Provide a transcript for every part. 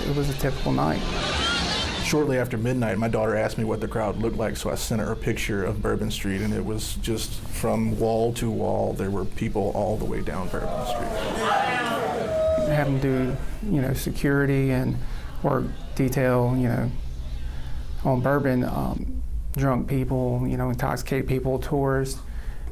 it was a typical night. Shortly after midnight, my daughter asked me what the crowd looked like, so I sent her a picture of Bourbon Street, and it was just from wall to wall. There were people all the way down Bourbon Street. Having to do, security and work detail, on Bourbon, drunk people, intoxicated people, tourists.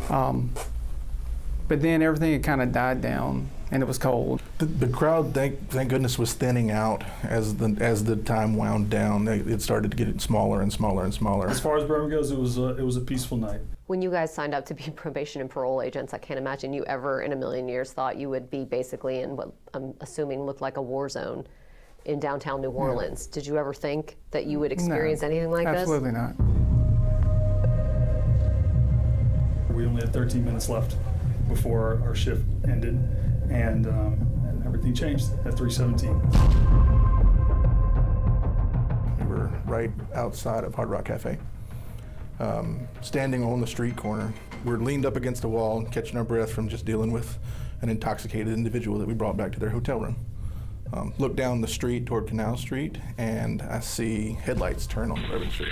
But then everything had kind of died down, and it was cold. The crowd, thank goodness, was thinning out as the time wound down. It started to get smaller and smaller and smaller. As far as Bourbon goes, it was a peaceful night. When you guys signed up to be probation and parole agents, I can't imagine you ever in a million years thought you would be basically in what I'm assuming looked like a war zone in downtown New Orleans. Did you ever think that you would experience anything like this? Absolutely not. We only had 13 minutes left before our shift ended, and everything changed at 3:17. We were right outside of Hard Rock Cafe, standing on the street corner. We're leaned up against a wall, catching our breath from just dealing with an intoxicated individual that we brought back to their hotel room. Look down the street toward Canal Street, and I see headlights turn on Bourbon Street.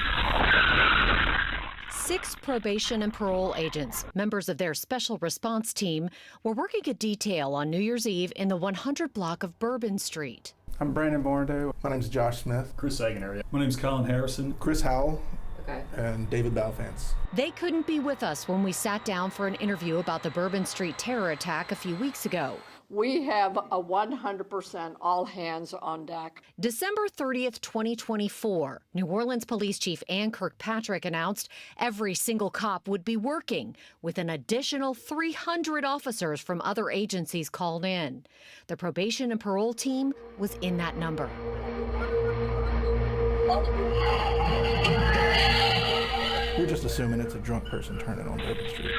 6 probation and parole agents, members of their special response team, were working a detail on New Year's Eve in the 100 block of Bourbon Street. I'm Brandon Barnado. My name's Josh Smith. Chris Sagan. My name's Colin Harrison. Chris Howell. Okay. And David Balfance. They couldn't be with us when we sat down for an interview about the Bourbon Street terror attack a few weeks ago. We have a 100% all hands on deck. December 30th, 2024, New Orleans Police Chief Ann Kirkpatrick announced every single cop would be working, with an additional 300 officers from other agencies called in. The probation and parole team was in that number. We're just assuming it's a drunk person turning on Bourbon Street.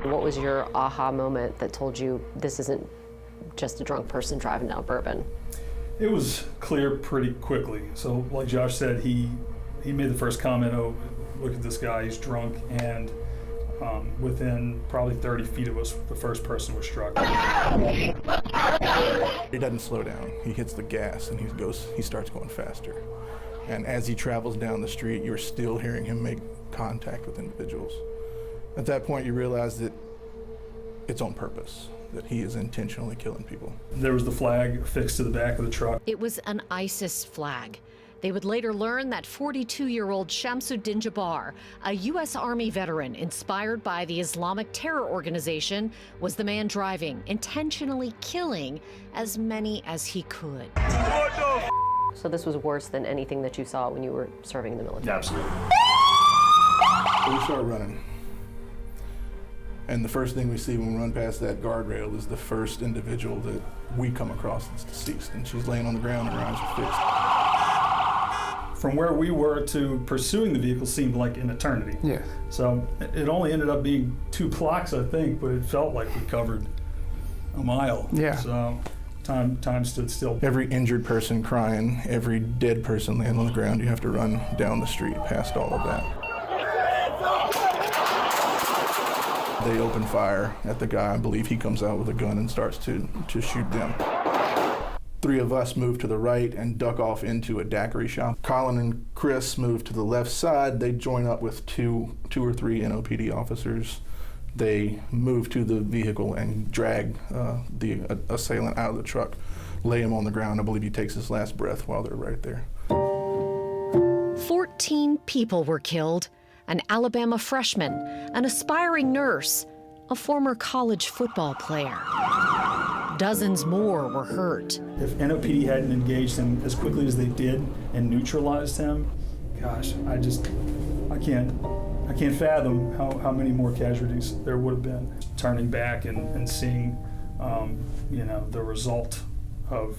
What was your aha moment that told you this isn't just a drunk person driving down Bourbon? It was clear pretty quickly. So like Josh said, he made the first comment, "Oh, look at this guy, he's drunk," and within probably 30 feet of us, the first person was struck. He doesn't slow down. He hits the gas and he starts going faster. And as he travels down the street, you're still hearing him make contact with individuals. At that point, you realize that it's on purpose, that he is intentionally killing people. There was the flag affixed to the back of the truck. It was an ISIS flag. They would later learn that 42-year-old Shamsuddin Jabbar, a U.S. Army veteran inspired by the Islamic terror organization, was the man driving, intentionally killing as many as he could. So this was worse than anything that you saw when you were serving in the military? Absolutely. We start running. And the first thing we see when we run past that guardrail is the first individual that we come across that's deceased. And she's laying on the ground and her eyes are fixed. From where we were to pursuing the vehicle seemed like an eternity. Yeah. So it only ended up being 2 blocks, I think, but it felt like we covered a mile. Yeah. So time stood still. Every injured person crying, every dead person laying on the ground, you have to run down the street past all of that. They open fire at the guy. I believe he comes out with a gun and starts to shoot them. 3 of us move to the right and duck off into a daiquiri shop. Colin and Chris move to the left side. They join up with two or three NOPD officers. They move to the vehicle and drag the assailant out of the truck, lay him on the ground. I believe he takes his last breath while they're right there. 14 people were killed. An Alabama freshman, an aspiring nurse, a former college football player. Dozens more were hurt. If NOPD hadn't engaged him as quickly as they did and neutralized him, gosh, I can't fathom how many more casualties there would have been. Turning back and seeing, the result of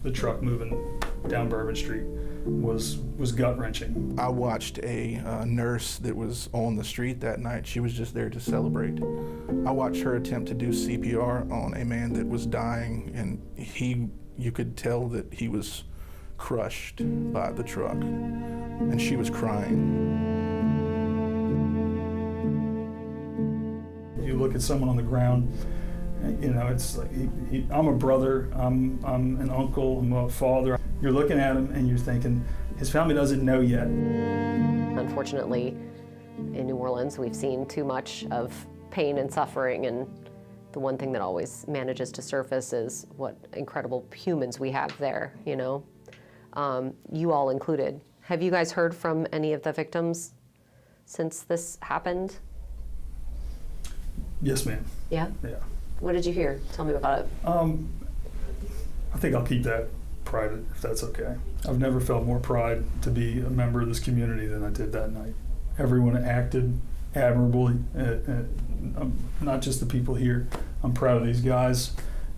the truck moving down Bourbon Street was gut-wrenching. I watched a nurse that was on the street that night. She was just there to celebrate. I watched her attempt to do CPR on a man that was dying, and you could tell that he was crushed by the truck, and she was crying. You look at someone on the ground You know, it's like I'm a brother, I'm an uncle, I'm a father. You're looking at him and you're thinking, his family doesn't know yet. Unfortunately, in New Orleans, we've seen too much of pain and suffering, and the one thing that always manages to surface is what incredible humans we have there, you know? You all included. Have you guys heard from any of the victims since this happened? Yes, ma'am. Yeah? Yeah. What did you hear? Tell me about it. I think I'll keep that private, if that's okay. I've never felt more pride to be a member of this community than I did that night. Everyone acted admirably, not just the people here. I'm proud of these guys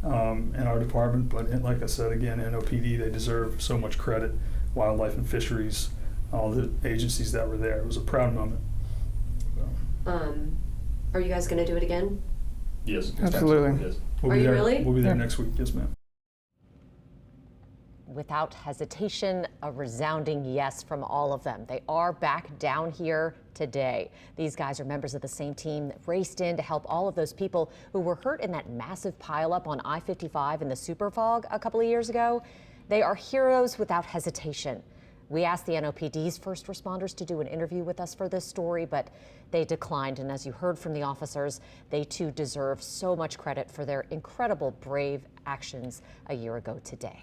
in our department, but like I said, again, NOPD, they deserve so much credit. Wildlife and Fisheries, all the agencies that were there. It was a proud moment. Are you guys going to do it again? Yes. Absolutely. Yes. Are you really? We'll be there Yeah. next week, yes, ma'am. Without hesitation, a resounding yes from all of them. They are back down here today. These guys are members of the same team that raced in to help all of those people who were hurt in that massive pileup on I-55 in the super fog a couple of years ago. They are heroes without hesitation. We asked the NOPD's first responders to do an interview with us for this story, but they declined. And as you heard from the officers, they too deserve so much credit for their incredible, brave actions a year ago today.